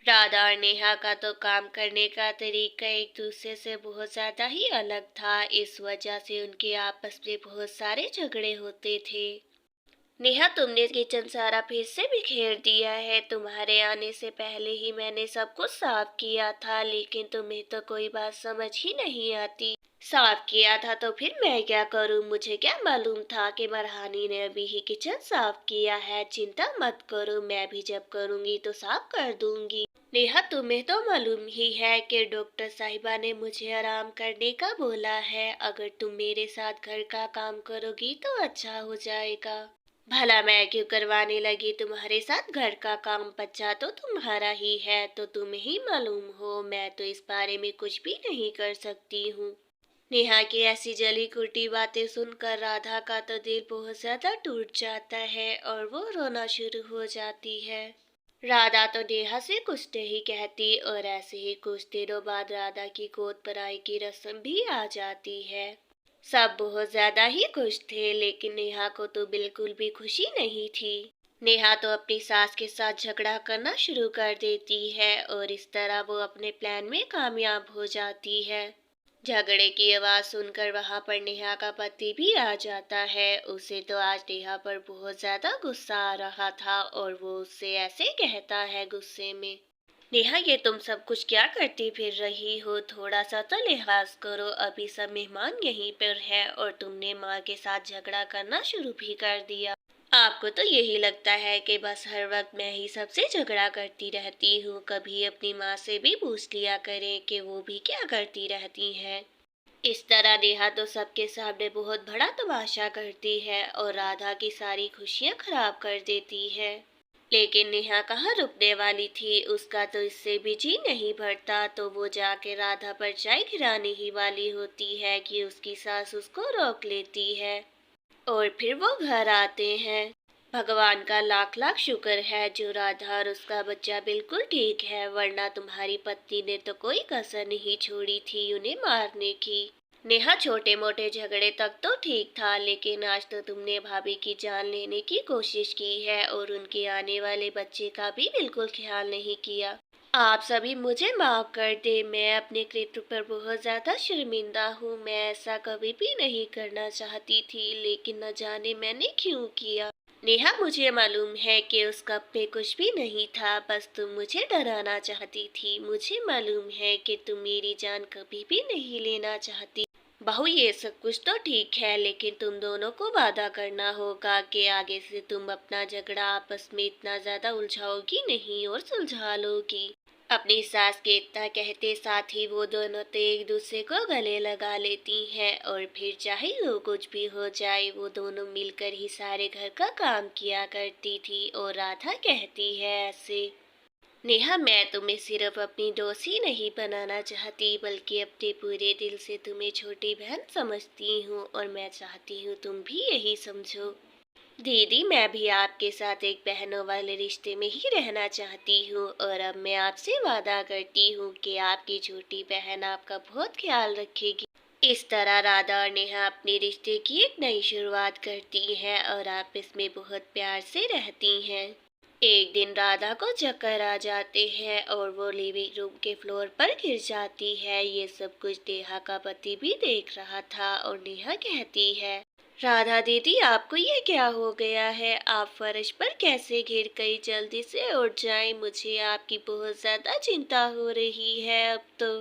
राधा और नेहा का तो काम करने का तरीका एक दूसरे से बहुत ज्यादा ही अलग था। इस वजह से उनके आपस में बहुत सारे झगड़े होते थे। नेहा, तुमने किचन सारा फिर से बिखेर दिया है। तुम्हारे आने से पहले ही मैंने सब कुछ साफ किया था, लेकिन तुम्हें तो कोई बात समझ ही नहीं आती। साफ किया था तो फिर मैं क्या करूं? मुझे क्या मालूम था कि मरहानी ने अभी ही किचन साफ किया है। चिंता मत करो, मैं भी जब करूंगी तो साफ कर दूंगी। नेहा, तुम्हें तो मालूम ही है कि डॉक्टर साहिबा ने मुझे आराम करने का बोला है। अगर तुम मेरे साथ घर का काम करोगी तो अच्छा हो जाएगा। भला मैं क्यों करवाने लगी तुम्हारे साथ घर का काम? बच्चा तो तुम्हारा ही है, तो तुम्हें ही मालूम हो। मैं तो इस बारे में कुछ भी नहीं कर सकती हूँ। नेहा की ऐसी जली कुटी बातें सुनकर राधा का तो दिल बहुत ज्यादा टूट जाता है और वो रोना शुरू हो जाती है। राधा तो नेहा से कुछ नहीं कहती और ऐसे ही कुछ दिनों बाद राधा की गोद भराई की रस्म भी आ जाती है। सब बहुत ज्यादा ही खुश थे, लेकिन नेहा को तो बिल्कुल भी खुशी नहीं थी। नेहा तो अपनी सास के साथ झगड़ा करना शुरू कर देती है और इस तरह वो अपने प्लान में कामयाब हो जाती है। झगड़े की आवाज सुनकर वहां पर नेहा का पति भी आ जाता है। उसे तो आज नेहा पर बहुत ज्यादा गुस्सा आ रहा था और वो उससे ऐसे कहता है गुस्से में, नेहा, ये तुम सब कुछ क्या करती फिर रही हो? थोड़ा सा तो लिहाज करो। अभी सब मेहमान यहीं पर है और तुमने माँ के साथ झगड़ा करना शुरू भी कर दिया। आपको तो यही लगता है कि बस हर वक्त मैं ही सबसे झगड़ा करती रहती हूँ। कभी अपनी माँ से भी पूछ लिया करें कि वो भी क्या करती रहती हैं। इस तरह नेहा तो सबके सामने बहुत बड़ा तमाशा करती है और राधा की सारी खुशियां खराब कर देती है। लेकिन नेहा कहाँ रुकने वाली थी। उसका तो इससे भी जी नहीं भरता, तो वो जाके राधा पर चाय गिराने ही वाली होती है कि उसकी सास उसको रोक लेती है और फिर वो घर आते हैं। भगवान का लाख लाख शुक्र है जो राधा और उसका बच्चा बिल्कुल ठीक है, वरना तुम्हारी पत्नी ने तो कोई कसर नहीं छोड़ी थी उन्हें मारने की। नेहा, छोटे मोटे झगड़े तक तो ठीक था, लेकिन आज तो तुमने भाभी की जान लेने की कोशिश की है और उनके आने वाले बच्चे का भी बिल्कुल ख्याल नहीं किया। आप सभी मुझे माफ कर दे। मैं अपने कृत्य पर बहुत ज्यादा शर्मिंदा हूँ। मैं ऐसा कभी भी नहीं करना चाहती थी, लेकिन न जाने मैंने क्यों किया। नेहा, मुझे मालूम है कि उस कप पे कुछ भी नहीं था, बस तुम मुझे डराना चाहती थी। मुझे मालूम है कि तुम मेरी जान कभी भी नहीं लेना चाहती। बहू, ये सब कुछ तो ठीक है, लेकिन तुम दोनों को वादा करना होगा कि आगे से तुम अपना झगड़ा आपस में इतना ज्यादा उलझाओगी नहीं और सुलझा लोगी। अपनी सास के इतना कहते साथ ही वो दोनों तो एक दूसरे को गले लगा लेती हैं और फिर चाहे जो कुछ भी हो जाए वो दोनों मिलकर ही सारे घर का काम किया करती थी। और राधा कहती है ऐसे, नेहा, मैं तुम्हें सिर्फ अपनी दोस्त ही नहीं बनाना चाहती, बल्कि अपने पूरे दिल से तुम्हें छोटी बहन समझती हूँ और मैं चाहती हूँ तुम भी यही समझो। दीदी, मैं भी आपके साथ एक बहनों वाले रिश्ते में ही रहना चाहती हूँ और अब मैं आपसे वादा करती हूँ कि आपकी छोटी बहन आपका बहुत ख्याल रखेगी। इस तरह राधा और नेहा अपने रिश्ते की एक नई शुरुआत करती हैं और आपस में बहुत प्यार से रहती हैं। एक दिन राधा को चक्कर आ जाते हैं और वो लिविंग रूम के फ्लोर पर गिर जाती है। ये सब कुछ नेहा का पति भी देख रहा था और नेहा कहती है, राधा दीदी, आपको ये क्या हो गया है? आप फर्श पर कैसे गिर गई? जल्दी से उठ जाएं, मुझे आपकी बहुत ज्यादा चिंता हो रही है अब तो।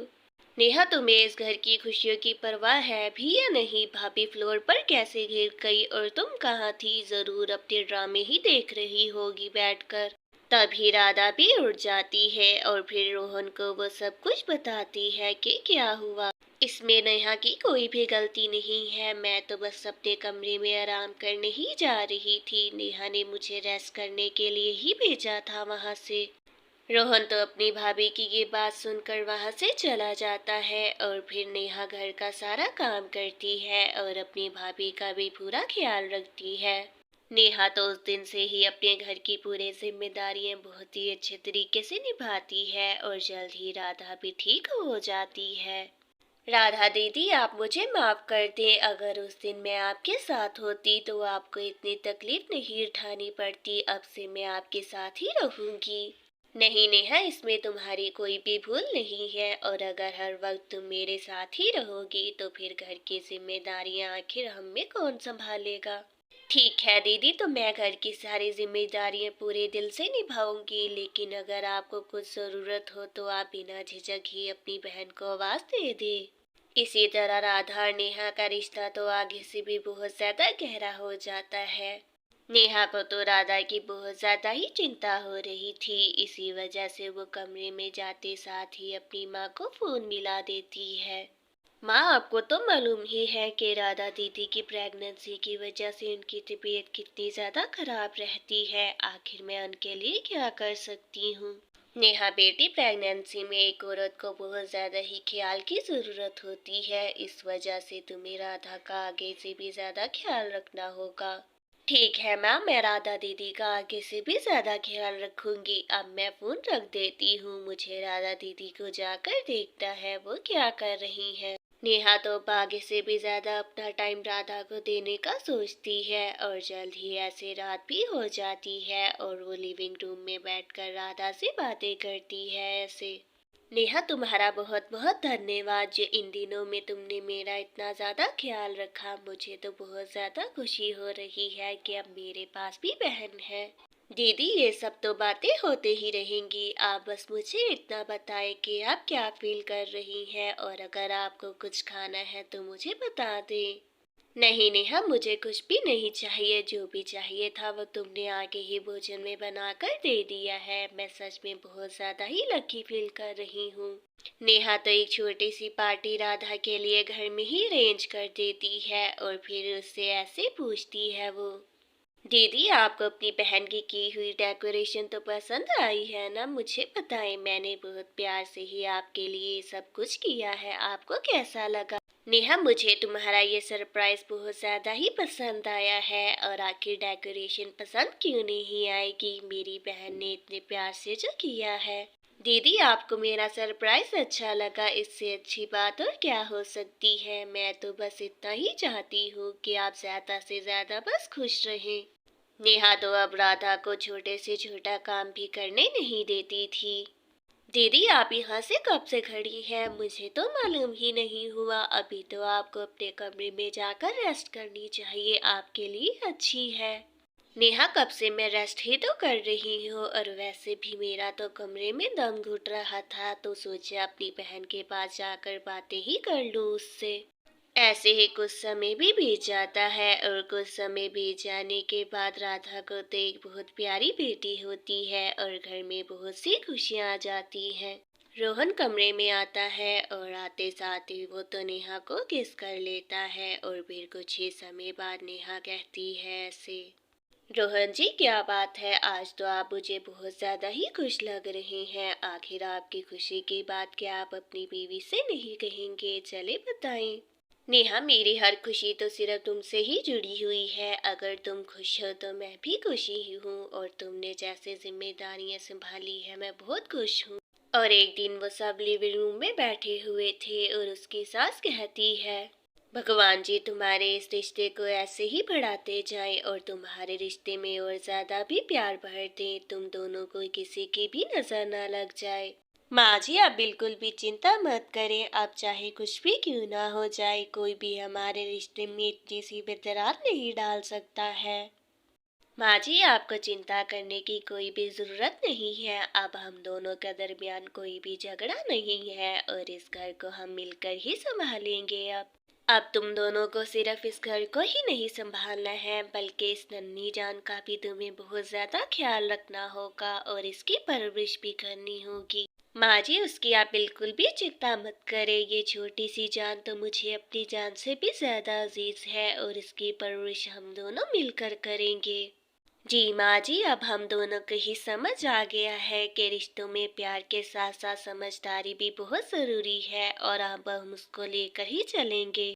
नेहा, तुम्हें इस घर की खुशियों की परवाह है भी या नहीं? भाभी फ्लोर पर कैसे गिर गई और तुम कहाँ थी? जरूर अपने ड्रामे ही देख रही होगी बैठकर। तभी राधा भी उठ जाती है और फिर रोहन को वो सब कुछ बताती है कि क्या हुआ। इसमें नेहा की कोई भी गलती नहीं है। मैं तो बस अपने कमरे में आराम करने ही जा रही थी। नेहा ने मुझे रेस्ट करने के लिए ही भेजा था वहां से। रोहन तो अपनी भाभी की ये बात सुनकर वहां से चला जाता है और फिर नेहा घर का सारा काम करती है और अपनी भाभी का भी पूरा ख्याल रखती है। नेहा तो उस दिन से ही अपने घर की पूरी जिम्मेदारियां बहुत ही अच्छे तरीके से निभाती है और जल्द ही राधा भी ठीक हो जाती है। राधा दीदी, आप मुझे माफ कर दें। अगर उस दिन मैं आपके साथ होती तो आपको इतनी तकलीफ नहीं उठानी पड़ती। अब से मैं आपके साथ ही रहूंगी। नहीं नेहा, इसमें तुम्हारी कोई भी भूल नहीं है, और अगर हर वक्त तुम मेरे साथ ही रहोगी तो फिर घर की जिम्मेदारियां आखिर हम में कौन संभालेगा। ठीक है दीदी, तो मैं घर की सारी जिम्मेदारियां पूरे दिल से निभाऊंगी, लेकिन अगर आपको कुछ जरूरत हो तो आप बिना झिझक ही अपनी बहन को आवाज दे दे। इसी तरह राधा और नेहा का रिश्ता तो आगे से भी बहुत ज्यादा गहरा हो जाता है। नेहा को तो राधा की बहुत ज्यादा ही चिंता हो रही थी, इसी वजह से वो कमरे में जाते साथ ही अपनी माँ को फोन मिला देती है। माँ, आपको तो मालूम ही है कि राधा दीदी की प्रेगनेंसी की वजह से उनकी तबीयत कितनी ज्यादा खराब रहती है। आखिर मैं उनके लिए क्या कर सकती हूँ। नेहा बेटी, प्रेगनेंसी में एक औरत को बहुत ज्यादा ही ख्याल की जरूरत होती है, इस वजह से तुम्हें राधा का आगे से भी ज्यादा ख्याल रखना होगा। ठीक है मैम, मैं राधा दीदी का आगे से भी ज्यादा ख्याल रखूंगी। अब मैं फोन रख देती हूँ, मुझे राधा दीदी को जाकर देखना है वो क्या कर रही है। नेहा तो अब आगे से भी ज्यादा अपना टाइम राधा को देने का सोचती है, और जल्द ही ऐसे रात भी हो जाती है और वो लिविंग रूम में बैठकर राधा से बातें करती है ऐसे। नेहा, तुम्हारा बहुत बहुत धन्यवाद जो इन दिनों में तुमने मेरा इतना ज्यादा ख्याल रखा। मुझे तो बहुत ज्यादा खुशी हो रही है कि अब मेरे पास भी बहन है। दीदी, ये सब तो बातें होते ही रहेंगी, आप बस मुझे इतना बताएं कि आप क्या फील कर रही हैं, और अगर आपको कुछ खाना है तो मुझे बता दें। नहीं नेहा, मुझे कुछ भी नहीं चाहिए, जो भी चाहिए था वो तुमने आगे ही भोजन में बनाकर दे दिया है। मैं सच में बहुत ज्यादा ही लकी फील कर रही हूँ। नेहा तो एक छोटी सी पार्टी राधा के लिए घर में ही अरेंज कर देती है, और फिर उससे ऐसे पूछती है वो, दीदी आपको अपनी बहन की हुई डेकोरेशन तो पसंद आई है ना। मुझे बताएं, मैंने बहुत प्यार से ही आपके लिए सब कुछ किया है, आपको कैसा लगा। नेहा, मुझे तुम्हारा ये सरप्राइज बहुत ज्यादा ही पसंद आया है, और आखिर डेकोरेशन पसंद क्यों नहीं आएगी, मेरी बहन ने इतने प्यार से जो किया है। दीदी, आपको मेरा सरप्राइज अच्छा लगा, इससे अच्छी बात और क्या हो सकती है। मैं तो बस इतना ही चाहती हूँ कि आप ज्यादा से ज्यादा बस खुश रहें। नेहा तो अब राधा को छोटे से छोटा काम भी करने नहीं देती थी। दीदी, आप यहाँ से कब से खड़ी हैं, मुझे तो मालूम ही नहीं हुआ। अभी तो आपको अपने कमरे में जाकर रेस्ट करनी चाहिए, आपके लिए अच्छी है। नेहा, कब से मैं रेस्ट ही तो कर रही हूँ, और वैसे भी मेरा तो कमरे में दम घुट रहा था, तो सोचा अपनी बहन के पास जाकर बातें ही कर लूँ उससे। ऐसे ही कुछ समय भी बीत जाता है, और कुछ समय बीत जाने के बाद राधा को तो एक बहुत प्यारी बेटी होती है, और घर में बहुत सी खुशियाँ आ जाती हैं। रोहन कमरे में आता है, और आते साथ ही वो तो नेहा को किस कर लेता है, और फिर कुछ ही समय बाद नेहा कहती है ऐसे, रोहन जी क्या बात है, आज तो आप मुझे बहुत ज्यादा ही खुश लग रहे हैं। आखिर आपकी खुशी की बात क्या आप अपनी बीवी से नहीं कहेंगे, चले बताएं। नेहा, मेरी हर खुशी तो सिर्फ तुमसे ही जुड़ी हुई है, अगर तुम खुश हो तो मैं भी खुशी ही हूँ, और तुमने जैसे जिम्मेदारियां संभाली है मैं बहुत खुश हूँ। और एक दिन वो सब लिविंग रूम में बैठे हुए थे, और उसकी सास कहती है, भगवान जी तुम्हारे इस रिश्ते को ऐसे ही बढ़ाते जाएं, और तुम्हारे रिश्ते में और ज्यादा भी प्यार भर दें, तुम दोनों को किसी की भी नजर ना लग जाए। माँ जी, आप बिल्कुल भी चिंता मत करें, अब चाहे कुछ भी क्यों ना हो जाए, कोई भी हमारे रिश्ते में इतनी सी भी दरार नहीं डाल सकता है। माँ जी, आपको चिंता करने की कोई भी जरूरत नहीं है, अब हम दोनों के दरमियान कोई भी झगड़ा नहीं है, और इस घर को हम मिलकर ही संभालेंगे। अब तुम दोनों को सिर्फ इस घर को ही नहीं संभालना है, बल्कि इस नन्ही जान का भी तुम्हें बहुत ज्यादा ख्याल रखना होगा, और इसकी परवरिश भी करनी होगी। माँ जी, उसकी आप बिल्कुल भी चिंता मत करें, ये छोटी सी जान तो मुझे अपनी जान से भी ज्यादा अजीज है, और इसकी परवरिश हम दोनों मिलकर करेंगे। जी माँ जी, अब हम दोनों को ही समझ आ गया है कि रिश्तों में प्यार के साथ साथ समझदारी भी बहुत जरूरी है, और अब हम उसको लेकर ही चलेंगे।